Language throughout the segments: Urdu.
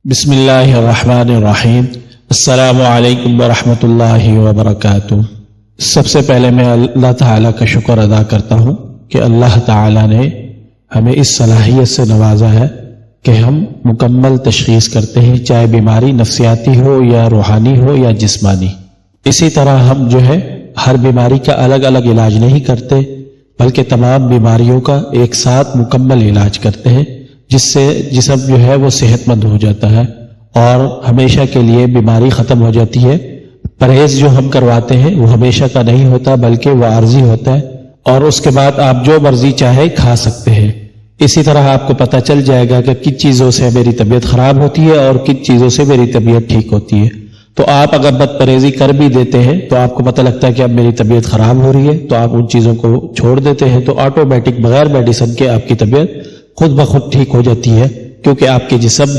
بسم اللہ الرحمن الرحیم۔ السلام علیکم ورحمۃ اللہ وبرکاتہ۔ سب سے پہلے میں اللہ تعالیٰ کا شکر ادا کرتا ہوں کہ اللہ تعالیٰ نے ہمیں اس صلاحیت سے نوازا ہے کہ ہم مکمل تشخیص کرتے ہیں، چاہے بیماری نفسیاتی ہو یا روحانی ہو یا جسمانی۔ اسی طرح ہم ہر بیماری کا الگ الگ علاج نہیں کرتے، بلکہ تمام بیماریوں کا ایک ساتھ مکمل علاج کرتے ہیں، جس سے جسم وہ صحت مند ہو جاتا ہے اور ہمیشہ کے لیے بیماری ختم ہو جاتی ہے۔ پرہیز جو ہم کرواتے ہیں وہ ہمیشہ کا نہیں ہوتا، بلکہ وہ عارضی ہوتا ہے، اور اس کے بعد آپ جو مرضی چاہے کھا سکتے ہیں۔ اسی طرح آپ کو پتہ چل جائے گا کہ کن چیزوں سے میری طبیعت خراب ہوتی ہے اور کن چیزوں سے میری طبیعت ٹھیک ہوتی ہے۔ تو آپ اگر بد پرہیزی کر بھی دیتے ہیں تو آپ کو پتہ لگتا ہے کہ اب میری طبیعت خراب ہو رہی ہے، تو آپ ان چیزوں کو چھوڑ دیتے ہیں، تو آٹومیٹک بغیر میڈیسن کے آپ کی طبیعت خود بخود ٹھیک ہو جاتی ہے، کیونکہ آپ کے جسم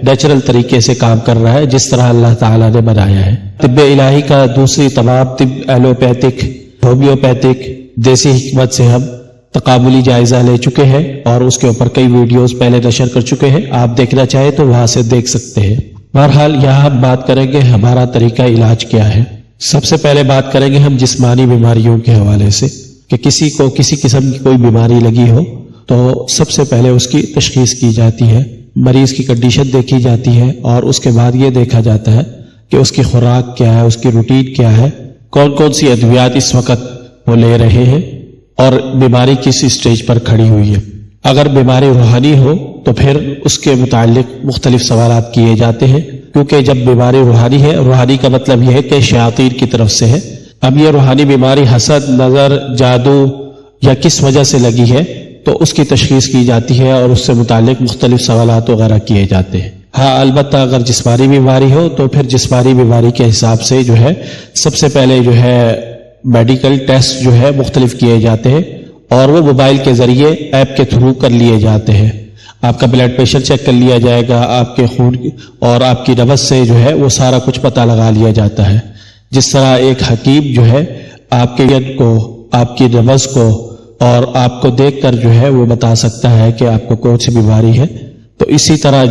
نیچرل طریقے سے کام کر رہا ہے، جس طرح اللہ تعالیٰ نے بنایا ہے۔ طب الہی کا دوسری تمام طب، ایلوپیتھک، ہومیوپیتھک، دیسی حکمت سے ہم تقابلی جائزہ لے چکے ہیں، اور اس کے اوپر کئی ویڈیوز پہلے نشر کر چکے ہیں، آپ دیکھنا چاہیں تو وہاں سے دیکھ سکتے ہیں۔ بہرحال یہاں ہم بات کریں گے ہمارا طریقہ علاج کیا ہے۔ سب سے پہلے بات کریں گے ہم جسمانی بیماریوں کے حوالے سے، کہ کسی کو کسی قسم کی کوئی بیماری لگی ہو تو سب سے پہلے اس کی تشخیص کی جاتی ہے، مریض کی کنڈیشن دیکھی جاتی ہے، اور اس کے بعد یہ دیکھا جاتا ہے کہ اس کی خوراک کیا ہے، اس کی روٹین کیا ہے، کون کون سی ادویات اس وقت وہ لے رہے ہیں، اور بیماری کس اسٹیج پر کھڑی ہوئی ہے۔ اگر بیماری روحانی ہو تو پھر اس کے متعلق مختلف سوالات کیے جاتے ہیں، کیونکہ جب بیماری روحانی ہے، روحانی کا مطلب یہ ہے کہ شیاطین کی طرف سے ہے۔ اب یہ روحانی بیماری حسد، نظر، جادو یا کس وجہ سے لگی ہے، تو اس کی تشخیص کی جاتی ہے اور اس سے متعلق مختلف سوالات وغیرہ کیے جاتے ہیں۔ ہاں البتہ اگر جسمانی بیماری ہو تو پھر جسمانی بیماری کے حساب سے سب سے پہلے میڈیکل ٹیسٹ مختلف کیے جاتے ہیں، اور وہ موبائل کے ذریعے ایپ کے تھرو کر لیے جاتے ہیں۔ آپ کا بلڈ پریشر چیک کر لیا جائے گا، آپ کے خون اور آپ کی نبض سے وہ سارا کچھ پتہ لگا لیا جاتا ہے۔ جس طرح ایک حکیم آپ کے ید کو، آپ کی نبض کو اور آپ کو دیکھ کر وہ بتا سکتا ہے کہ آپ کو کون سی بیماری ہے، تو اسی طرح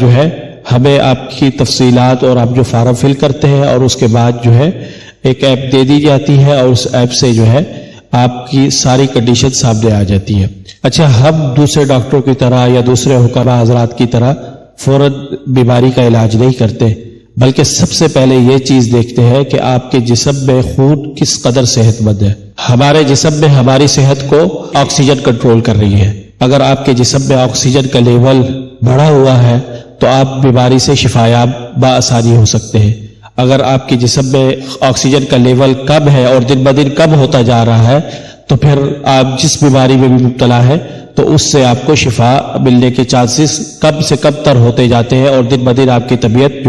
ہمیں آپ کی تفصیلات اور آپ جو فارم فل کرتے ہیں، اور اس کے بعد ایک ایپ دے دی جاتی ہے، اور اس ایپ سے آپ کی ساری کنڈیشن سامنے آ جاتی ہے۔ اچھا، ہم دوسرے ڈاکٹروں کی طرح یا دوسرے حکماء حضرات کی طرح فوراً بیماری کا علاج نہیں کرتے، بلکہ سب سے پہلے یہ چیز دیکھتے ہیں کہ آپ کے جسم میں خون کس قدر صحت مند ہے۔ ہمارے جسم میں ہماری صحت کو آکسیجن کنٹرول کر رہی ہے۔ اگر آپ کے جسم میں آکسیجن کا لیول بڑھا ہوا ہے تو آپ بیماری سے شفا یاب بآسانی ہو سکتے ہیں۔ اگر آپ کے جسم میں آکسیجن کا لیول کم ہے اور دن بدن کم ہوتا جا رہا ہے، تو پھر آپ جس بیماری میں بھی مبتلا ہے تو اس سے آپ کو شفا ملنے کے چانسز کم سے کم تر ہوتے جاتے ہیں، اور دن بدن آپ کی طبیعت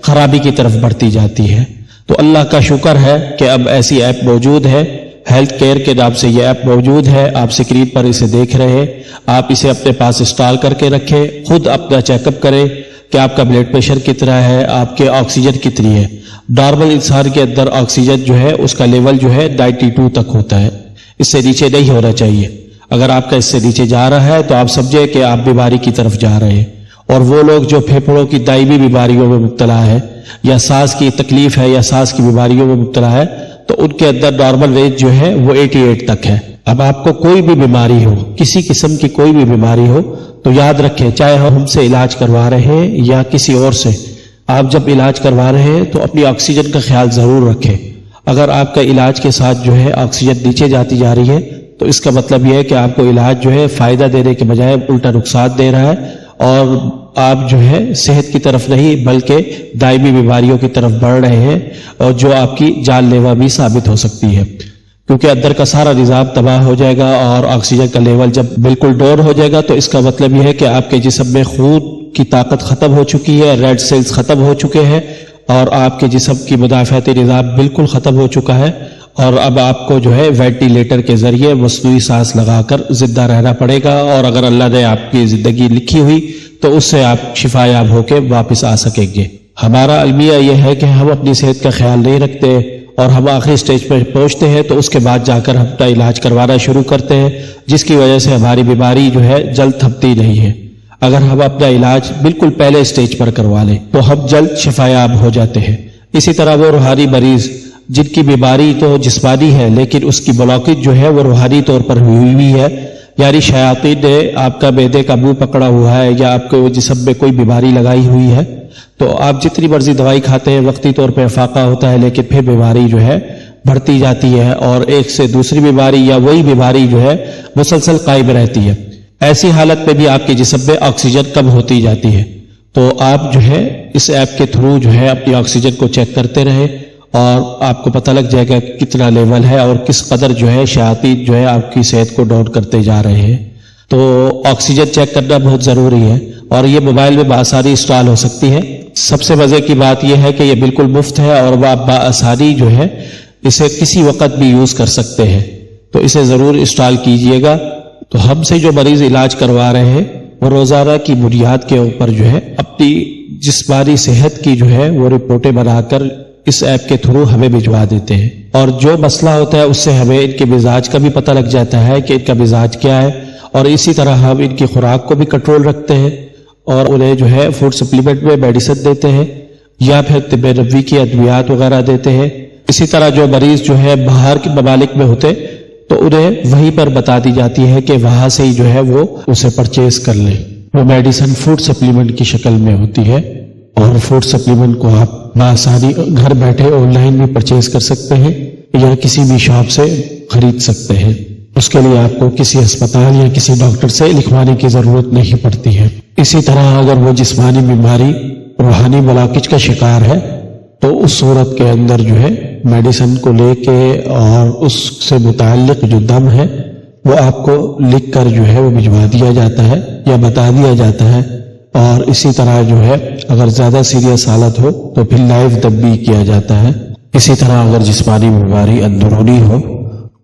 خرابی کی طرف بڑھتی جاتی ہے۔ تو اللہ کا شکر ہے کہ اب ایسی ایپ موجود ہے، ہیلتھ کیئر کے نام سے یہ ایپ موجود ہے، آپ اسکرین پر اسے دیکھ رہے ہیں، آپ اسے اپنے پاس انسٹال کر کے رکھیں، خود اپنا چیک اپ کریں کہ آپ کا بلڈ پریشر کتنا ہے، آپ کے آکسیجن کتنی ہے۔ نارمل انسان کے اندر آکسیجن اس کا لیول 92 تک ہوتا ہے، اس سے نیچے نہیں ہونا چاہیے۔ اگر آپ کا اس سے نیچے جا رہا ہے تو آپ سمجھیں کہ آپ بیماری کی طرف جا رہے ہیں۔ اور وہ لوگ جو پھیپھڑوں کی دائمی بیماریوں میں مبتلا ہے، یا سانس کی تکلیف ہے، یا سانس کی بیماریوں میں مبتلا ہے، تو ان کے اندر نارمل رینج وہ 88 تک ہے۔ اب آپ کو کوئی بھی بیماری ہو، کسی قسم کی کوئی بھی بیماری ہو، تو یاد رکھیں، چاہے ہم سے علاج کروا رہے ہیں یا کسی اور سے، آپ جب علاج کروا رہے ہیں تو اپنی آکسیجن کا خیال ضرور رکھیں۔ اگر آپ کا علاج کے ساتھ آکسیجن نیچے جاتی جا رہی ہے تو اس کا مطلب یہ ہے کہ آپ کو علاج فائدہ دینے کے بجائے الٹا نقصان دے رہا ہے، اور آپ صحت کی طرف نہیں بلکہ دائمی بیماریوں کی طرف بڑھ رہے ہیں، اور جو آپ کی جان لیوا بھی ثابت ہو سکتی ہے، کیونکہ اندر کا سارا نظام تباہ ہو جائے گا، اور آکسیجن کا لیول جب بالکل ڈاؤن ہو جائے گا تو اس کا مطلب یہ ہے کہ آپ کے جسم میں خون کی طاقت ختم ہو چکی ہے، ریڈ سیلز ختم ہو چکے ہیں، اور آپ کے جسم کی مدافعتی نظام بالکل ختم ہو چکا ہے، اور اب آپ کو وینٹیلیٹر کے ذریعے مصنوعی سانس لگا کر زندہ رہنا پڑے گا، اور اگر اللہ نے آپ کی زندگی لکھی ہوئی تو اس سے آپ شفا یاب ہو کے واپس آ سکیں گے۔ ہمارا المیہ یہ ہے کہ ہم اپنی صحت کا خیال نہیں رکھتے، اور ہم آخری سٹیج پر پہنچتے ہیں تو اس کے بعد جا کر ہم اپنا علاج کروانا شروع کرتے ہیں، جس کی وجہ سے ہماری بیماری جلد تھمتی نہیں ہے۔ اگر ہم اپنا علاج بالکل پہلے سٹیج پر کروا لیں تو ہم جلد شفایاب ہو جاتے ہیں۔ اسی طرح وہ روحانی مریض جن کی بیماری تو جسمانی ہے لیکن اس کی بلاکج جو ہے وہ روحانی طور پر ہوئی ہے، یعنی شیاطین نے آپ کا معدے کا منہ پکڑا ہوا ہے یا آپ کو جسم میں کوئی بیماری لگائی ہوئی ہے، تو آپ جتنی مرضی دوائی کھاتے ہیں وقتی طور پہ افاقہ ہوتا ہے، لیکن پھر بیماری جو ہے بڑھتی جاتی ہے اور ایک سے دوسری بیماری یا وہی بیماری جو ہے مسلسل قائم رہتی ہے۔ ایسی حالت میں بھی آپ کے جسم میں آکسیجن کم ہوتی جاتی ہے، تو آپ جو ہے اس ایپ کے تھرو جو ہے اپنی آکسیجن کو چیک کرتے رہے اور آپ کو پتہ لگ جائے گا کہ کتنا لیول ہے اور کس قدر جو ہے شیاطین جو ہے آپ کی صحت کو ڈاؤن کرتے جا رہے ہیں۔ تو آکسیجن چیک کرنا بہت ضروری ہے اور یہ موبائل میں بآسانی انسٹال ہو سکتی ہے۔ سب سے مزے کی بات یہ ہے کہ یہ بالکل مفت ہے اور آپ بآسانی جو ہے اسے کسی وقت بھی یوز کر سکتے ہیں، تو اسے ضرور انسٹال کیجئے گا۔ تو ہم سے جو مریض علاج کروا رہے ہیں وہ روزانہ کی بنیاد کے اوپر جو ہے اپنی جسمانی صحت کی جو ہے وہ رپورٹیں بنا کر اس ایپ کے تھرو ہمیں بھجوا دیتے ہیں، اور جو مسئلہ ہوتا ہے اس سے ہمیں ان کے مزاج کا بھی پتہ لگ جاتا ہے کہ ان کا مزاج کیا ہے، اور اسی طرح ہم ان کی خوراک کو بھی کنٹرول رکھتے ہیں اور انہیں جو ہے فوڈ سپلیمنٹ میں میڈیسن دیتے ہیں یا پھر طب نبوی کی ادویات وغیرہ دیتے ہیں۔ اسی طرح جو مریض جو ہے باہر کے ممالک میں ہوتے تو انہیں وہیں پر بتا دی جاتی ہے کہ وہاں سے ہی جو ہے وہ اسے پرچیز کر لیں۔ وہ میڈیسن فوڈ سپلیمنٹ کی شکل میں ہوتی ہے اور فوڈ سپلیمنٹ کو آپ بآسانی گھر بیٹھے آن لائن بھی پرچیز کر سکتے ہیں یا کسی بھی شاپ سے خرید سکتے ہیں۔ اس کے لیے آپ کو کسی ہسپتال یا کسی ڈاکٹر سے لکھوانے کی ضرورت نہیں پڑتی ہے۔ اسی طرح اگر وہ جسمانی بیماری روحانی بلاکج کا شکار ہے تو اس صورت کے اندر جو ہے میڈیسن کو لے کے اور اس سے متعلق جو دم ہے وہ آپ کو لکھ کر جو ہے وہ بھجوا دیا جاتا ہے یا بتا دیا جاتا ہے، اور اسی طرح جو ہے اگر زیادہ سیریس حالت ہو تو پھر لائیو دم بھی کیا جاتا ہے۔ اسی طرح اگر جسمانی بیماری اندرونی ہو،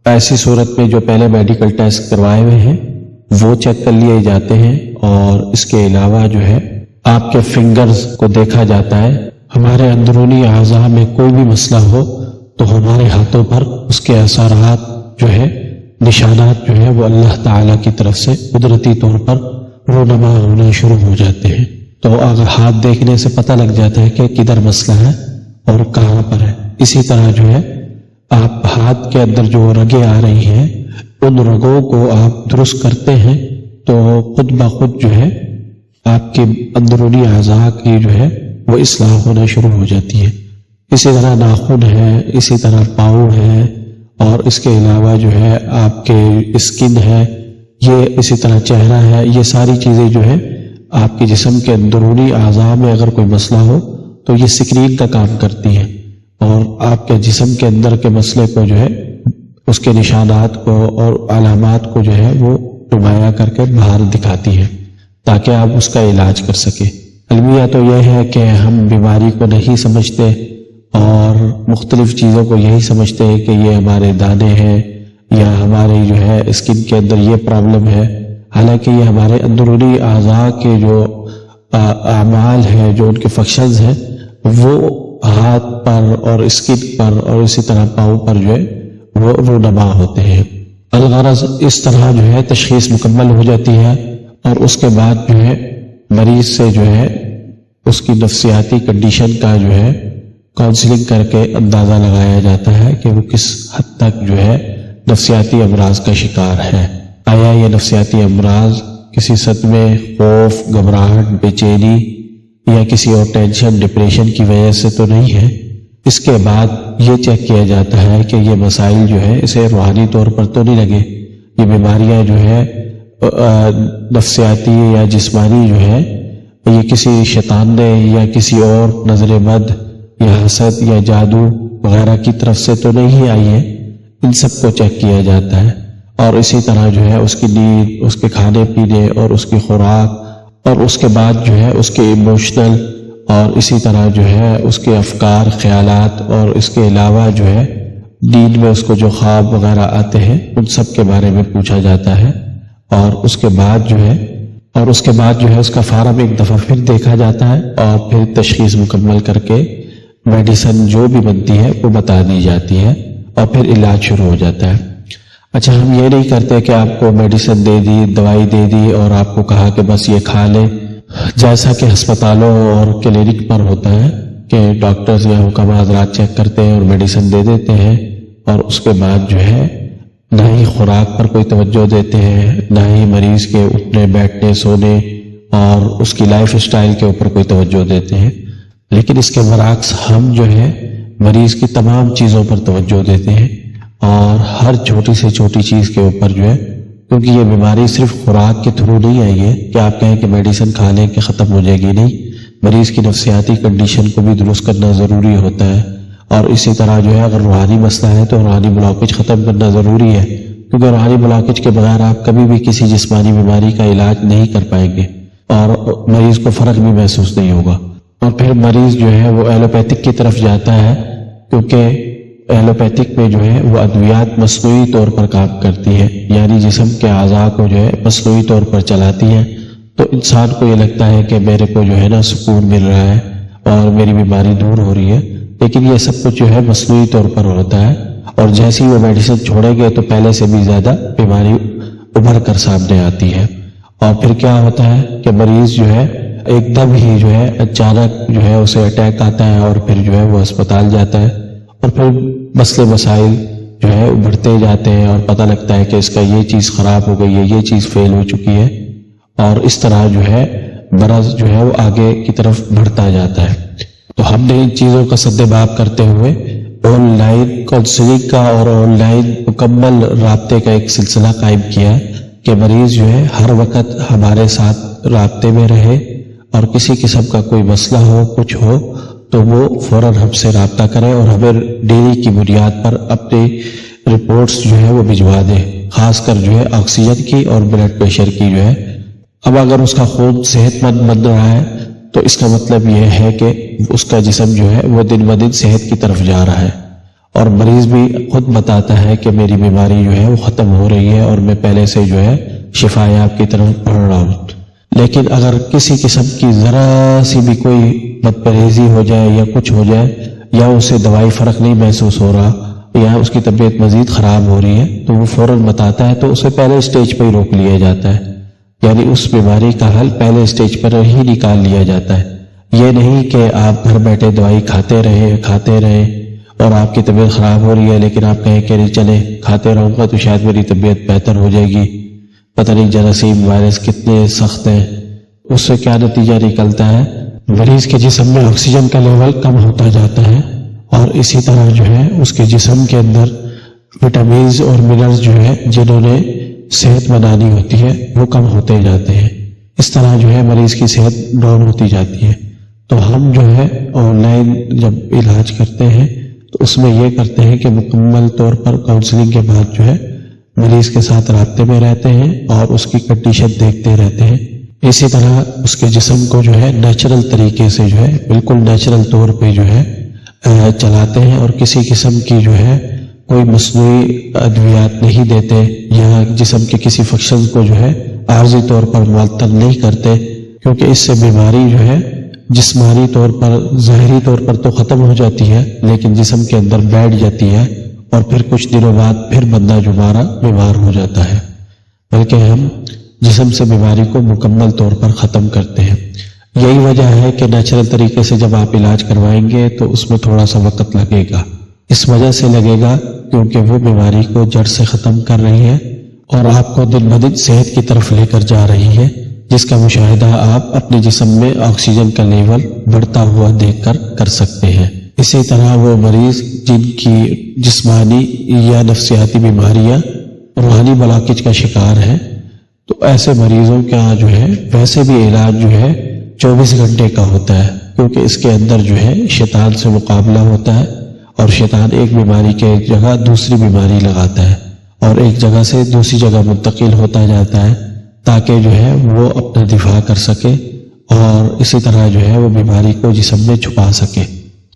ایسی صورت میں جو پہلے میڈیکل ٹیسٹ کروائے ہوئے ہیں وہ چیک کر لیے جاتے ہیں، اور اس کے علاوہ جو ہے آپ کے فنگرز کو دیکھا جاتا ہے۔ ہمارے اندرونی اعضاء میں کوئی بھی مسئلہ ہو تو ہمارے ہاتھوں پر اس کے اثرات جو ہے نشانات جو ہے وہ اللہ تعالیٰ کی طرف سے قدرتی طور پر رونما ہونا شروع ہو جاتے ہیں۔ تو اگر ہاتھ دیکھنے سے پتہ لگ جاتا ہے کہ کدھر مسئلہ ہے اور کہاں پر ہے۔ اسی طرح جو ہے آپ ہاتھ کے اندر جو رگیں آ رہی ہیں ان رگوں کو آپ درست کرتے ہیں تو خود بخود جو ہے آپ کے اندرونی اعضاء کی جو ہے وہ اصلاح ہونا شروع ہو جاتی ہے۔ اسی طرح ناخن ہے، اسی طرح پاؤں ہے، اور اس کے علاوہ جو ہے آپ کے اسکن ہے، یہ اسی طرح چہرہ ہے، یہ ساری چیزیں جو ہے آپ کے جسم کے اندرونی اعضاء میں اگر کوئی مسئلہ ہو تو یہ اسکرین کا کام کرتی ہے اور آپ کے جسم کے اندر کے مسئلے کو جو ہے اس کے نشانات کو اور علامات کو جو ہے وہ نمایاں کر کے باہر دکھاتی ہے تاکہ آپ اس کا علاج کر سکیں۔ المیہ تو یہ ہے کہ ہم بیماری کو نہیں سمجھتے اور مختلف چیزوں کو یہی سمجھتے ہیں کہ یہ ہمارے دانے ہیں یا ہمارے جو ہے اسکن کے اندر یہ پرابلم ہے، حالانکہ یہ ہمارے اندرونی اعضاء کے جو اعمال ہیں، جو ان کے فنکشنز ہیں، وہ ہاتھ پر اور اسکن پر اور اسی طرح پاؤں پر جو ہے وہ رونما ہوتے ہیں۔ الغرض اس طرح جو ہے تشخیص مکمل ہو جاتی ہے اور اس کے بعد جو ہے مریض سے جو ہے اس کی نفسیاتی کنڈیشن کا جو ہے کاؤنسلنگ کر کے اندازہ لگایا جاتا ہے کہ وہ کس حد تک جو ہے نفسیاتی امراض کا شکار ہے۔ آیا یہ نفسیاتی امراض کسی صدمے، خوف، گھبراہٹ، بے چینی یا کسی اور ٹینشن، ڈپریشن کی وجہ سے تو نہیں ہے؟ اس کے بعد یہ چیک کیا جاتا ہے کہ یہ مسائل جو ہے اسے روحانی طور پر تو نہیں لگے، یہ بیماریاں جو ہے نفسیاتی یا جسمانی جو ہے یہ کسی شیطان نے یا کسی اور نظر بد یا حسد یا جادو وغیرہ کی طرف سے تو نہیں آئی ہے۔ ان سب کو چیک کیا جاتا ہے، اور اسی طرح جو ہے اس کی نیند، اس کے کھانے پینے اور اس کی خوراک، اور اس کے بعد جو ہے اس کے ایموشنل اور اسی طرح جو ہے اس کے افکار، خیالات، اور اس کے علاوہ جو ہے نیند میں اس کو جو خواب وغیرہ آتے ہیں ان سب کے بارے میں پوچھا جاتا ہے، اور اس کے بعد جو ہے اس کا فارم ایک دفعہ پھر دیکھا جاتا ہے اور پھر تشخیص مکمل کر کے میڈیسن جو بھی بنتی ہے وہ بتا دی جاتی ہے اور پھر علاج شروع ہو جاتا ہے۔ اچھا، ہم یہ نہیں کرتے کہ آپ کو میڈیسن دے دی، دوائی دے دی اور آپ کو کہا کہ بس یہ کھا لیں، جیسا کہ ہسپتالوں اور کلینک پر ہوتا ہے کہ ڈاکٹرز یا حکام حضرات چیک کرتے ہیں اور میڈیسن دے دیتے ہیں، اور اس کے بعد جو ہے نہ ہی خوراک پر کوئی توجہ دیتے ہیں، نہ ہی مریض کے اٹھنے بیٹھنے سونے اور اس کی لائف اسٹائل کے اوپر کوئی توجہ دیتے ہیں۔ لیکن اس کے برعکس ہم جو ہے مریض کی تمام چیزوں پر توجہ دیتے ہیں، اور ہر چھوٹی سے چھوٹی چیز کے اوپر جو ہے، کیونکہ یہ بیماری صرف خوراک کے تھرو نہیں آئی ہے کہ آپ کہیں کہ میڈیسن کھا لیں کہ ختم ہو جائے گی، نہیں، مریض کی نفسیاتی کنڈیشن کو بھی درست کرنا ضروری ہوتا ہے۔ اور اسی طرح جو ہے اگر روحانی مسئلہ ہے تو روحانی بلاکج ختم کرنا ضروری ہے، کیونکہ روحانی بلاکج کے بغیر آپ کبھی بھی کسی جسمانی بیماری کا علاج نہیں کر پائیں گے اور مریض کو فرق بھی محسوس نہیں ہوگا۔ اور پھر مریض جو ہے وہ ایلوپیتھک کی طرف جاتا ہے، کیونکہ ایلوپیتھک میں جو ہے وہ ادویات مصنوعی طور پر کام کرتی ہے، یعنی جسم کے اعضاء کو جو ہے مصنوعی طور پر چلاتی ہے، تو انسان کو یہ لگتا ہے کہ میرے کو جو ہے نا سکون مل رہا ہے اور میری بیماری دور ہو رہی ہے، لیکن یہ سب کچھ جو ہے مصنوعی طور پر ہوتا ہے، اور جیسے ہی وہ میڈیسن چھوڑیں گے تو پہلے سے بھی زیادہ بیماری ابھر کر سامنے آتی ہے۔ اور پھر کیا ہوتا ہے کہ مریض جو ہے ایک دم ہی جو ہے اچانک جو ہے اسے اٹیک آتا ہے اور پھر جو ہے وہ اسپتال جاتا ہے، اور پھر مسئلے مسائل جو ہے ابھرتے جاتے ہیں اور پتہ لگتا ہے کہ اس کا یہ چیز خراب ہو گئی ہے، یہ چیز فیل ہو چکی ہے، اور اس طرح جو ہے مرض جو ہے وہ آگے کی طرف بڑھتا جاتا ہے۔ تو ہم نے ان چیزوں کا سدباب کرتے ہوئے آن لائن کاؤنسلنگ کا اور آن لائن مکمل رابطے کا ایک سلسلہ قائم کیا ہے کہ مریض جو ہے ہر وقت ہمارے ساتھ رابطے میں رہے، اور کسی قسم کا کوئی مسئلہ ہو، کچھ ہو تو وہ فوراً ہم سے رابطہ کرے اور ہمیں ڈیلی کی بنیاد پر اپنی رپورٹس جو ہے وہ بھجوا دے، خاص کر جو ہے آکسیجن کی اور بلڈ پریشر کی جو ہے۔ اب اگر اس کا خون صحت مند بن رہا ہے تو اس کا مطلب یہ ہے کہ اس کا جسم جو ہے وہ دن بدن صحت کی طرف جا رہا ہے، اور مریض بھی خود بتاتا ہے کہ میری بیماری جو ہے وہ ختم ہو رہی ہے اور میں پہلے سے جو ہے شفا یاب کی طرف بڑھ رہا ہوں۔ لیکن اگر کسی قسم کی ذرا سی بھی کوئی بد پرہیزی ہو جائے یا کچھ ہو جائے، یا اسے دوائی فرق نہیں محسوس ہو رہا، یا اس کی طبیعت مزید خراب ہو رہی ہے، تو وہ فوراً بتاتا ہے، تو اسے پہلے اسٹیج پہ ہی روک لیا جاتا ہے، یعنی اس بیماری کا حل پہلے اسٹیج پر ہی نکال لیا جاتا ہے۔ یہ نہیں کہ آپ گھر بیٹھے دوائی کھاتے رہیں اور آپ کی طبیعت خراب ہو رہی ہے، لیکن آپ کہیں کہ نہیں چلے کھاتے رہوں گا تو شاید میری طبیعت بہتر ہو جائے گی، پتہ نہیں جراثیم وائرس کتنے سخت ہیں۔ اس سے کیا نتیجہ نکلتا ہے؟ مریض کے جسم میں آکسیجن کا لیول کم ہوتا جاتا ہے، اور اسی طرح جو ہے اس کے جسم کے اندر وٹامنز اور منرلز جو ہے جنہوں نے صحت بنانی ہوتی ہے وہ کم ہوتے جاتے ہیں۔ اس طرح جو ہے مریض کی صحت ڈاؤن ہوتی جاتی ہے۔ تو ہم جو ہے آن لائن جب علاج کرتے ہیں تو اس میں یہ کرتے ہیں کہ مکمل طور پر کاؤنسلنگ کے بعد جو ہے مریض کے ساتھ رابطے میں رہتے ہیں اور اس کی کنڈیشن دیکھتے رہتے ہیں۔ اسی طرح اس کے جسم کو جو ہے نیچرل طریقے سے جو ہے بالکل نیچرل طور پہ جو ہے چلاتے ہیں، اور کسی قسم کی جو ہے کوئی مصنوعی ادویات نہیں دیتے، یا جسم کے کسی فنکشن کو جو ہے عارضی طور پر معطل نہیں کرتے، کیونکہ اس سے بیماری جو ہے جسمانی طور پر ظاہری طور پر تو ختم ہو جاتی ہے لیکن جسم کے اندر بیٹھ جاتی ہے، اور پھر کچھ دنوں بعد پھر بندہ دوبارہ بیمار ہو جاتا ہے، بلکہ ہم جسم سے بیماری کو مکمل طور پر ختم کرتے ہیں۔ یہی وجہ ہے کہ نیچرل طریقے سے جب آپ علاج کروائیں گے تو اس میں تھوڑا سا وقت لگے گا، اس وجہ سے لگے گا کیونکہ وہ بیماری کو جڑ سے ختم کر رہی ہے اور آپ کو دن بدن صحت کی طرف لے کر جا رہی ہے، جس کا مشاہدہ آپ اپنے جسم میں آکسیجن کا لیول بڑھتا ہوا دیکھ کر کر سکتے ہیں۔ اسی طرح وہ مریض جن کی جسمانی یا نفسیاتی بیماریاں روحانی بلاکج کا شکار ہیں، تو ایسے مریضوں کا جو ہے ویسے بھی علاج جو ہے 24 گھنٹے کا ہوتا ہے، کیونکہ اس کے اندر جو ہے شیطان سے مقابلہ ہوتا ہے، اور شیطان ایک بیماری کے جگہ دوسری بیماری لگاتا ہے اور ایک جگہ سے دوسری جگہ منتقل ہوتا جاتا ہے تاکہ جو ہے وہ اپنا دفاع کر سکے اور اسی طرح جو ہے وہ بیماری کو جسم میں چھپا سکے۔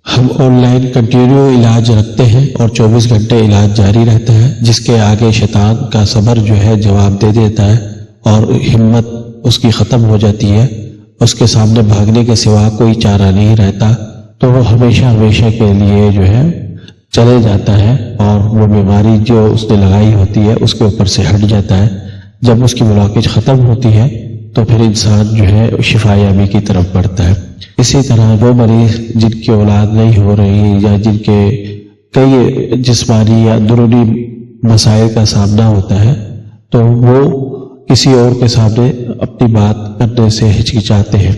ہم آن لائن کنٹینیو علاج رکھتے ہیں اور 24 گھنٹے علاج جاری رہتا ہے، جس کے آگے شیطان کا صبر جو ہے جواب دے دیتا ہے اور ہمت اس کی ختم ہو جاتی ہے، اس کے سامنے بھاگنے کے سوا کوئی چارہ نہیں رہتا، تو وہ ہمیشہ کے لیے جو ہے چلے جاتا ہے اور وہ بیماری جو اس نے لگائی ہوتی ہے اس کے اوپر سے ہٹ جاتا ہے۔ جب اس کی بلاکیج ختم ہوتی ہے تو پھر انسان جو ہے شفا یابی کی طرف بڑھتا ہے۔ اسی طرح وہ مریض جن کی اولاد نہیں ہو رہی یا جن کے کئی جسمانی یا اندرونی مسائل کا سامنا ہوتا ہے تو وہ کسی اور کے سامنے اپنی بات کرنے سے ہچکچاتے ہیں،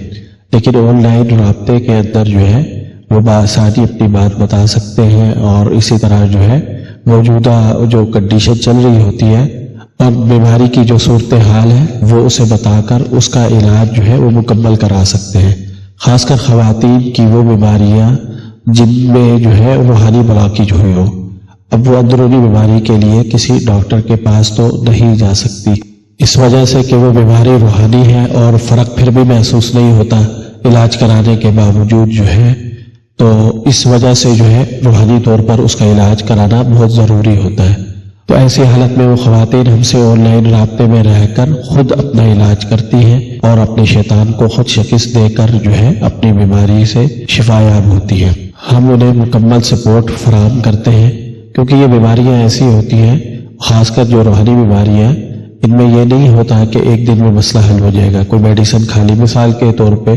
لیکن آن لائن رابطے کے اندر جو ہے وہ بآسانی اپنی بات بتا سکتے ہیں، اور اسی طرح جو ہے موجودہ جو کنڈیشن چل رہی ہوتی ہے اور بیماری کی جو صورتحال ہے وہ اسے بتا کر اس کا علاج جو ہے وہ مکمل کرا سکتے ہیں۔ خاص کر خواتین کی وہ بیماریاں جن میں جو ہے روحانی بلاکیج ہوئی ہو، اب وہ اندرونی بیماری کے لیے کسی ڈاکٹر کے پاس تو نہیں جا سکتی، اس وجہ سے کہ وہ بیماری روحانی ہے اور فرق پھر بھی محسوس نہیں ہوتا علاج کرانے کے باوجود جو ہے، تو اس وجہ سے جو ہے روحانی طور پر اس کا علاج کرانا بہت ضروری ہوتا ہے۔ تو ایسی حالت میں وہ خواتین ہم سے آن لائن رابطے میں رہ کر خود اپنا علاج کرتی ہیں اور اپنے شیطان کو خود شکست دے کر جو ہے اپنی بیماری سے شفا یاب ہوتی ہے۔ ہم انہیں مکمل سپورٹ فراہم کرتے ہیں، کیونکہ یہ بیماریاں ایسی ہوتی ہیں، خاص کر جو روحانی بیماریاں، ان میں یہ نہیں ہوتا کہ ایک دن میں مسئلہ حل ہو جائے گا۔ کوئی میڈیسن کھا لی، مثال کے طور پہ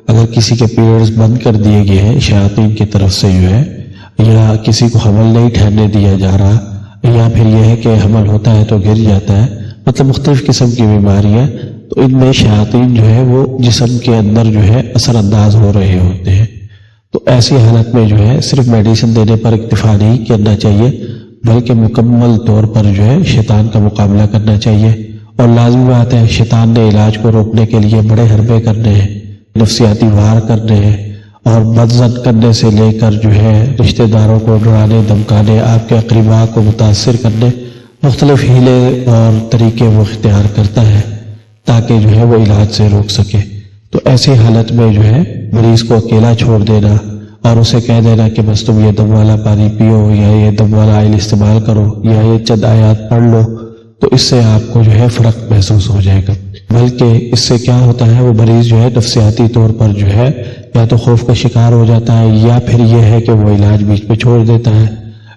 اگر کسی کے پیریڈز بند کر دیے گئے ہیں شیاطین کی طرف سے جو ہے، یا کسی کو حمل نہیں ٹھہرنے دیا جا رہا، یا پھر یہ ہے کہ حمل ہوتا ہے تو گر جاتا ہے، مطلب مختلف قسم کی بیماریاں، تو ان میں شیاطین جو ہے وہ جسم کے اندر جو ہے اثر انداز ہو رہے ہوتے ہیں۔ تو ایسی حالت میں جو ہے صرف میڈیسن دینے پر اکتفا نہیں کرنا چاہیے، بلکہ مکمل طور پر جو ہے شیطان کا مقابلہ کرنا چاہیے۔ اور لازمی بات ہے، شیطان نے علاج کو روکنے کے لیے بڑے حربے کرنے ہیں، نفسیاتی وار کرنے ہیں، اور بدظن کرنے سے لے کر جو ہے رشتہ داروں کو ڈرانے دھمکانے، آپ کے اقرباء کو متاثر کرنے، مختلف ہیلے اور طریقے وہ اختیار کرتا ہے تاکہ جو ہے وہ علاج سے روک سکے۔ تو ایسی حالت میں جو ہے مریض کو اکیلا چھوڑ دینا اور اسے کہہ دینا کہ بس تم یہ دم والا پانی پیو یا یہ دم والا آئل استعمال کرو یا یہ چند آیات پڑھ لو، تو اس سے آپ کو جو ہے فرق محسوس ہو جائے گا، بلکہ اس سے کیا ہوتا ہے، وہ مریض جو ہے نفسیاتی طور پر جو ہے یا تو خوف کا شکار ہو جاتا ہے، یا پھر یہ ہے کہ وہ علاج بیچ میں چھوڑ دیتا ہے،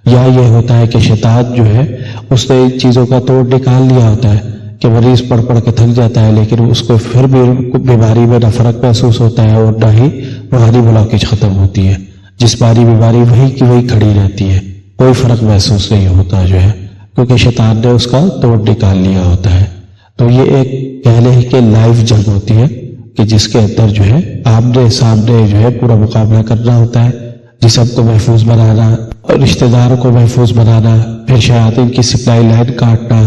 یا یہ ہوتا ہے کہ شیطان جو ہے اس نے ان چیزوں کا توڑ نکال لیا ہوتا ہے کہ مریض پڑھ پڑھ کے تھک جاتا ہے، لیکن اس کو پھر بھی بیماری میں نہ فرق محسوس ہوتا ہے اور نہ ہی روحانی بلاکیج ختم ہوتی ہے، جسمانی بیماری وہی کی وہی کھڑی رہتی ہے، کوئی فرق محسوس نہیں ہوتا جو ہے، کیونکہ شیطان نے اس کا توڑ نکال لیا ہوتا ہے۔ تو یہ ایک کہہ لیں کہ لائیو جنگ ہوتی ہے کہ جس کے اندر جو ہے آمنے سامنے جو ہے پورا مقابلہ کرنا ہوتا ہے، جسم کو محفوظ بنانا، رشتہ داروں کو محفوظ بنانا، پھر شیاطین کی سپلائی لائن کاٹنا،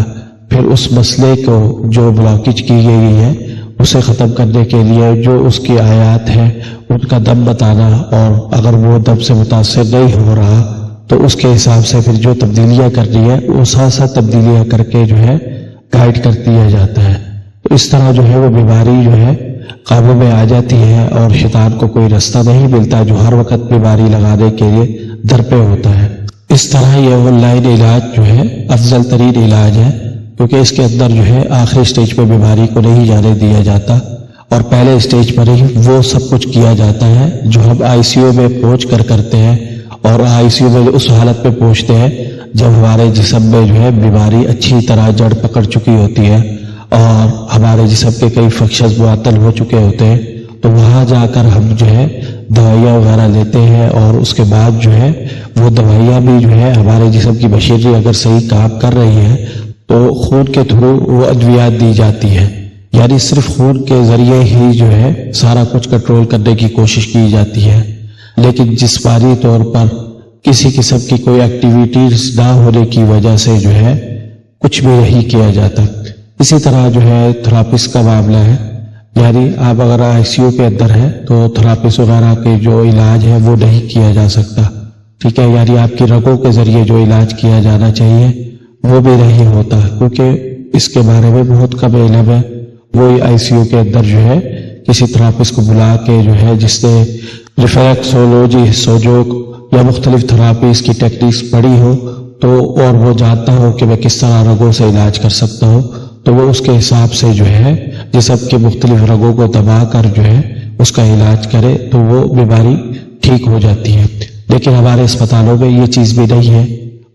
پھر اس مسئلے کو جو بلاکیج کی گئی ہے اسے ختم کرنے کے لیے جو اس کی آیات ہیں ان کا دم بتانا، اور اگر وہ دم سے متاثر نہیں ہو رہا تو اس کے حساب سے پھر جو تبدیلیاں کرنی ہے وہ ساتھ ساتھ تبدیلیاں کر کے جو ہے گائیڈ کر دیا جاتا ہے۔ تو اس طرح جو ہے وہ بیماری جو ہے قابو میں آ جاتی ہے اور شیطان کو کوئی رستہ نہیں ملتا جو ہر وقت بیماری لگانے کے لیے در پہ ہوتا ہے۔ اس طرح یہ آن لائن علاج جو ہے افضل ترین علاج ہے، کیونکہ اس کے اندر جو ہے آخری سٹیج پہ بیماری کو نہیں جانے دیا جاتا اور پہلے سٹیج پر ہی وہ سب کچھ کیا جاتا ہے جو ہم آئی سی یو میں پہنچ کر کرتے ہیں، اور آئی سی یو میں اس حالت میں پہنچتے ہیں جب ہمارے جسم میں جو ہے بیماری اچھی طرح جڑ پکڑ چکی ہوتی ہے اور ہمارے جسم کے کئی فنکشنز معطل ہو چکے ہوتے ہیں، تو وہاں جا کر ہم جو ہے دوائیاں وغیرہ لیتے ہیں، اور اس کے بعد جو ہے وہ دوائیاں بھی جو ہے ہمارے جسم کی مشینری اگر صحیح کام کر رہی ہے تو خون کے تھرو وہ ادویات دی جاتی ہیں، یعنی صرف خون کے ذریعے ہی جو ہے سارا کچھ کنٹرول کرنے کی کوشش کی جاتی ہے، لیکن جسمانی طور پر کسی قسم کی کوئی ایکٹیویٹیز نہ ہونے کی وجہ سے جو ہے کچھ بھی نہیں کیا جاتا۔ اسی طرح جو ہے تھراپسٹ کا معاملہ ہے، یعنی آپ اگر آئی سی یو کے اندر ہیں تو تھراپسٹ وغیرہ کے جو علاج ہے وہ نہیں کیا جا سکتا، ٹھیک ہے، یعنی آپ کی رگوں کے ذریعے جو علاج کیا جانا چاہیے وہ بھی نہیں ہوتا، کیونکہ اس کے بارے میں بہت کم علم ہے۔ وہی آئی سی یو کے اندر جو ہے کسی تھراپسٹ کو بلا کے جو ہے جس نے ریفلیکسولوجی، سوجوک یا مختلف تھراپیز کی ٹیکنیکس پڑھی ہو تو اور وہ جانتا ہو کہ میں کس طرح رگوں سے علاج کر سکتا ہوں، تو وہ اس کے حساب سے جو ہے جسم کے مختلف رگوں کو دبا کر جو ہے اس کا علاج کرے تو وہ بیماری ٹھیک ہو جاتی ہے۔ لیکن ہمارے اسپتالوں میں یہ چیز بھی نہیں ہے،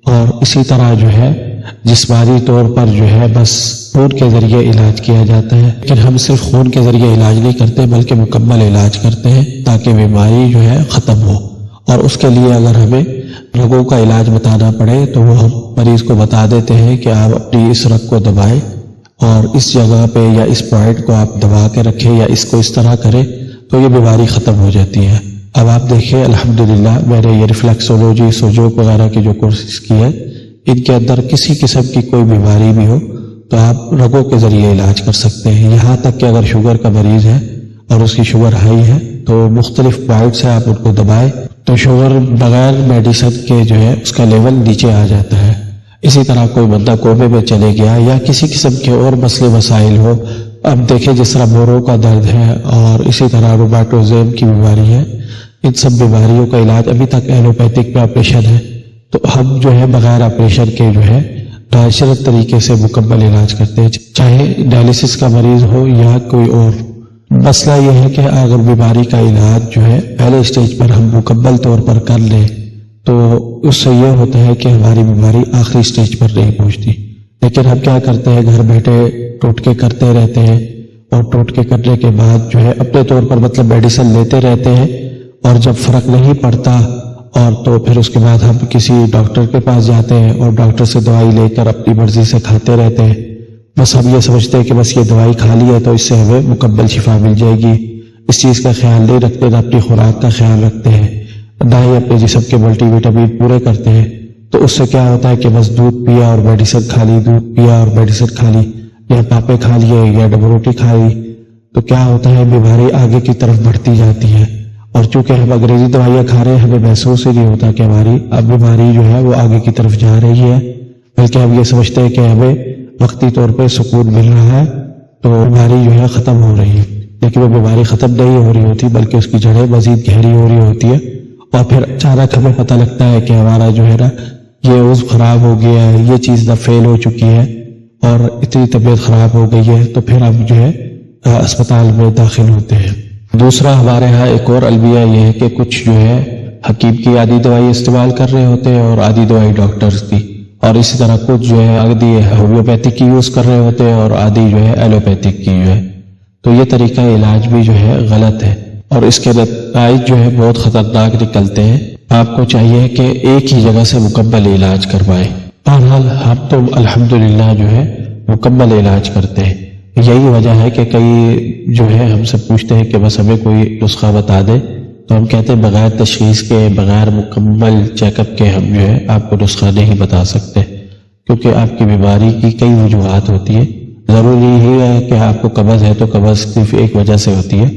اور اسی طرح جو ہے جسمانی طور پر جو ہے بس خون کے ذریعے علاج کیا جاتا ہے، لیکن ہم صرف خون کے ذریعے علاج نہیں کرتے بلکہ مکمل علاج کرتے ہیں تاکہ بیماری جو ہے ختم ہو۔ اور اس کے لیے اگر ہمیں رگوں کا علاج بتانا پڑے تو وہ ہم مریض کو بتا دیتے ہیں کہ آپ اپنی اس رگ کو دبائیں اور اس جگہ پہ یا اس پوائنٹ کو آپ دبا کے رکھیں یا اس کو اس طرح کریں تو یہ بیماری ختم ہو جاتی ہے۔ اب آپ دیکھیں الحمدللہ میں نے یہ ریفلیکسولوجی سوجوک وغیرہ کی جو کورسز کی ہے، ان کے اندر کسی قسم کی کوئی بیماری بھی ہو تو آپ رگوں کے ذریعے علاج کر سکتے ہیں، یہاں تک کہ اگر شوگر کا مریض ہے اور اس کی شوگر ہائی ہے تو مختلف پوائنٹ سے آپ ان کو دبائیں تو شوگر بغیر میڈیسن کے جو ہے اس کا لیول نیچے آ جاتا ہے۔ اسی طرح کوئی بندہ کومے میں چلے گیا یا کسی قسم کے اور مسئلے مسائل ہو، اب دیکھیں جس طرح موروں کا درد ہے اور اسی طرح روماٹوزم کی بیماری ہے، ان سب بیماریوں کا علاج ابھی تک ایلوپیتھک میں آپریشن ہے، تو ہم جو ہے بغیر آپریشن کے جو ہے نیچرل طریقے سے مکمل علاج کرتے ہیں، چاہے ڈائلسس کا مریض ہو یا کوئی اور۔ مسئلہ یہ ہے کہ اگر بیماری کا علاج جو ہے پہلے اسٹیج پر ہم مکمل طور پر کر لیں تو اس سے یہ ہوتا ہے کہ ہماری بیماری آخری اسٹیج پر نہیں پہنچتی، لیکن ہم کیا کرتے ہیں گھر بیٹھے ٹوٹکے کرتے رہتے ہیں، اور ٹوٹکے کرنے کے بعد جو ہے اپنے طور پر مطلب میڈیسن لیتے رہتے ہیں، اور جب فرق نہیں پڑتا اور تو پھر اس کے بعد ہم کسی ڈاکٹر کے پاس جاتے ہیں اور ڈاکٹر سے دوائی لے کر اپنی مرضی سے کھاتے رہتے ہیں، بس ہم یہ سمجھتے ہیں کہ بس یہ دوائی کھا لی ہے تو اس سے ہمیں مکمل شفا مل جائے گی، اس چیز کا خیال نہیں رکھتے، نہ اپنی خوراک کا خیال رکھتے ہیں، نہ ہی اپنے جسم کے ملٹی وٹامن پورے کرتے ہیں، تو اس سے کیا ہوتا ہے کہ بس دودھ پیا اور میڈیسن کھا لی، دودھ پیا اور میڈیسن کھا لی، یا پاپے کھا لیے یا ڈبل روٹی کھا لی، تو کیا ہوتا ہے بیماری آگے کی طرف بڑھتی جاتی ہے، اور چونکہ ہم انگریزی دوائیاں کھا رہے ہیں ہمیں محسوس ہی نہیں ہوتا کہ ہماری اب بیماری جو ہے وہ آگے کی طرف جا رہی ہے، بلکہ ہم یہ سمجھتے ہیں کہ ہمیں وقتی طور پہ سکون مل رہا ہے تو بیماری جو ہے ختم ہو رہی ہے، لیکن وہ بیماری ختم نہیں ہو رہی ہوتی بلکہ اس کی جڑیں مزید گہری ہو رہی ہوتی ہے، اور پھر اچانک ہمیں پتہ لگتا ہے کہ ہمارا جو ہے نا یہ عضو خراب ہو گیا ہے، یہ چیز نہ فیل ہو چکی ہے اور اتنی طبیعت خراب ہو گئی ہے، تو پھر ہم جو ہے اسپتال میں داخل ہوتے ہیں۔ دوسرا ہمارے ہاں ایک اور المیہ یہ ہے کہ کچھ جو ہے حکیم کی آدھی دوائی استعمال کر رہے ہوتے ہیں اور آدھی دوائی ڈاکٹرز کی، اور اسی طرح کچھ جو ہے آدھی ہومیوپیتھک کی یوز کر رہے ہوتے ہیں اور آدھی جو ہے ایلوپیتھک کی جو ہے، تو یہ طریقہ علاج بھی جو ہے غلط ہے اور اس کے نتائج جو ہے بہت خطرناک نکلتے ہیں۔ آپ کو چاہیے کہ ایک ہی جگہ سے مکمل علاج کروائیں۔ بہرحال ہم تو الحمدللہ جو ہے مکمل علاج کرتے ہیں، یہی وجہ ہے کہ کئی جو ہے ہم سے پوچھتے ہیں کہ بس ہمیں کوئی نسخہ بتا دے، تو ہم کہتے ہیں بغیر تشخیص کے، بغیر مکمل چیک اپ کے ہم جو ہے آپ کو نسخہ نہیں بتا سکتے، کیونکہ آپ کی بیماری کی کئی وجوہات ہوتی ہیں۔ ضروری ہی ہے کہ آپ کو قبض ہے تو قبض صرف ایک وجہ سے ہوتی ہے،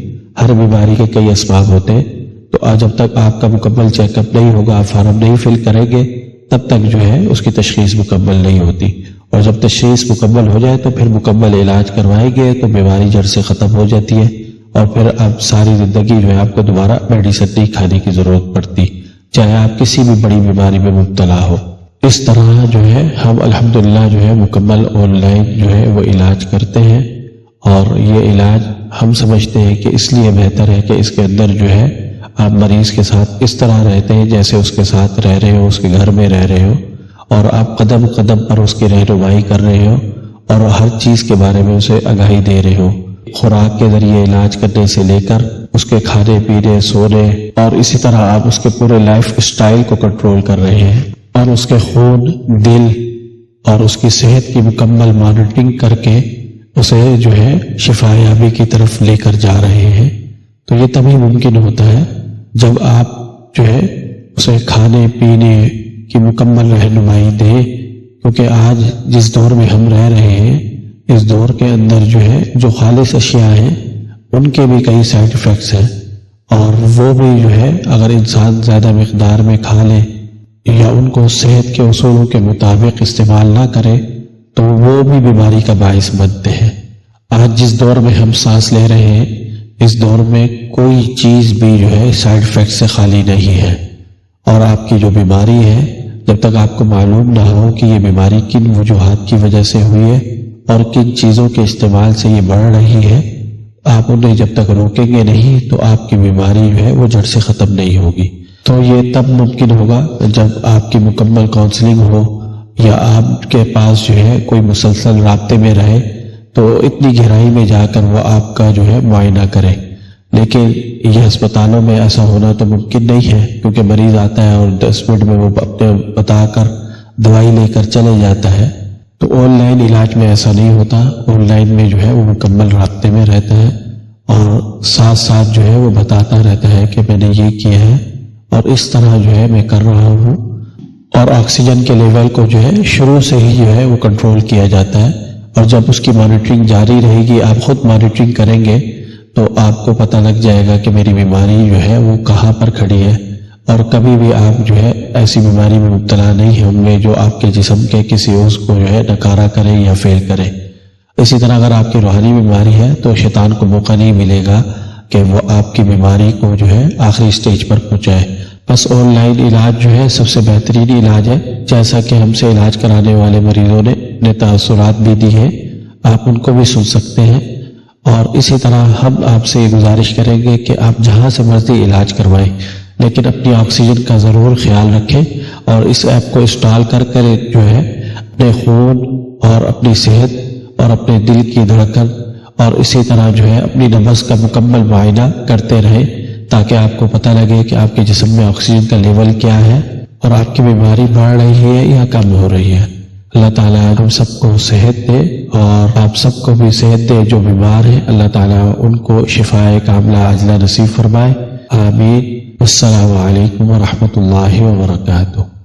ہر بیماری کے کئی اسباب ہوتے ہیں، تو جب تک آپ کا مکمل چیک اپ نہیں ہوگا، آپ فارم نہیں فل کریں گے، تب تک جو ہے اس کی تشخیص مکمل نہیں ہوتی، اور جب تشخیص مکمل ہو جائے تو پھر مکمل علاج کروائیں گے تو بیماری جڑ سے ختم ہو جاتی ہے، اور پھر اب ساری زندگی جو ہے آپ کو دوبارہ میڈیسن نہیں کھانے کی ضرورت پڑتی، چاہے آپ کسی بھی بڑی بیماری میں مبتلا ہو۔ اس طرح جو ہے ہم الحمدللہ جو ہے مکمل آن لائن جو ہے وہ علاج کرتے ہیں، اور یہ علاج ہم سمجھتے ہیں کہ اس لیے بہتر ہے کہ اس کے اندر جو ہے آپ مریض کے ساتھ اس طرح رہتے ہیں جیسے اس کے ساتھ رہ رہے ہو، اس کے گھر میں رہ رہے ہو، اور آپ قدم قدم پر اس کی رہنمائی کر رہے ہو اور ہر چیز کے بارے میں اسے آگاہی دے رہے ہو، خوراک کے ذریعے علاج کرنے سے لے کر اس کے کھانے پینے، سونے، اور اسی طرح آپ اس کے پورے لائف اسٹائل کو کنٹرول کر رہے ہیں، اور اس کے خون، دل اور اس کی صحت کی مکمل مانیٹرنگ کر کے اسے جو ہے شفا یابی کی طرف لے کر جا رہے ہیں۔ تو یہ تبھی ممکن ہوتا ہے جب آپ جو ہے اسے کھانے پینے کی مکمل رہنمائی دیں، کیونکہ آج جس دور میں ہم رہ رہے ہیں اس دور کے اندر جو ہے جو خالص اشیاء ہیں ان کے بھی کئی سائیڈ ایفیکٹس ہیں، اور وہ بھی جو ہے اگر انسان زیادہ مقدار میں کھا لے یا ان کو صحت کے اصولوں کے مطابق استعمال نہ کرے تو وہ بھی بیماری کا باعث بنتے ہیں۔ آج جس دور میں ہم سانس لے رہے ہیں اس دور میں کوئی چیز بھی جو ہے سائیڈ ایفیکٹ سے خالی نہیں ہے، اور آپ کی جو بیماری ہے جب تک آپ کو معلوم نہ ہو کہ یہ بیماری کن وجوہات کی وجہ سے ہوئی ہے اور کن چیزوں کے استعمال سے یہ بڑھ رہی ہے، آپ انہیں جب تک روکیں گے نہیں تو آپ کی بیماری جو ہے وہ جڑ سے ختم نہیں ہوگی۔ تو یہ تب ممکن ہوگا جب آپ کی مکمل کاؤنسلنگ ہو یا آپ کے پاس جو ہے کوئی مسلسل رابطے میں رہے تو اتنی گہرائی میں جا کر وہ آپ کا جو ہے معائنہ کرے. لیکن یہ ہسپتالوں میں ایسا ہونا تو ممکن نہیں ہے، کیونکہ مریض آتا ہے اور 10 منٹ میں وہ اپنے بتا کر دوائی لے کر چلے جاتا ہے. تو آن لائن علاج میں ایسا نہیں ہوتا. آن لائن میں جو ہے وہ مکمل رابطے میں رہتا ہے اور ساتھ ساتھ جو ہے وہ بتاتا رہتا ہے کہ میں نے یہ کیا ہے اور اس طرح جو ہے میں کر رہا ہوں. اور آکسیجن کے لیول کو جو ہے شروع سے ہی جو ہے وہ کنٹرول کیا جاتا ہے. اور جب اس کی مانیٹرنگ جاری رہے گی، آپ خود مانیٹرنگ کریں گے تو آپ کو پتہ لگ جائے گا کہ میری بیماری جو ہے وہ کہاں پر کھڑی ہے. اور کبھی بھی آپ جو ہے ایسی بیماری میں مبتلا نہیں ہوں گے جو آپ کے جسم کے کسی عضو کو جو ہے نکارہ کرے یا فیل کرے. اسی طرح اگر آپ کی روحانی بیماری ہے تو شیطان کو موقع نہیں ملے گا کہ وہ آپ کی بیماری کو جو ہے آخری سٹیج پر پہنچائے. بس آن لائن علاج جو ہے سب سے بہترین علاج ہے. جیسا کہ ہم سے علاج کرانے والے مریضوں نے تاثرات بھی دی ہے، آپ ان کو بھی سن سکتے ہیں. اور اسی طرح ہم آپ سے یہ گزارش کریں گے کہ آپ جہاں سے مرضی علاج کروائیں، لیکن اپنی آکسیجن کا ضرور خیال رکھیں. اور اس ایپ کو انسٹال کر جو ہے اپنے خون اور اپنی صحت اور اپنے دل کی دھڑکن اور اسی طرح جو ہے اپنی نبض کا مکمل معائنہ کرتے رہیں، تاکہ آپ کو پتہ لگے کہ آپ کے جسم میں آکسیجن کا لیول کیا ہے اور آپ کی بیماری بڑھ رہی ہے یا کم ہو رہی ہے. اللہ تعالیٰ ہم سب کو صحت دے اور آپ سب کو بھی صحت دے. جو بیمار ہیں اللہ تعالیٰ ان کو شفائے کاملہ عاجلہ نصیب فرمائے. آمین. السلام علیکم ورحمۃ اللہ وبرکاتہ.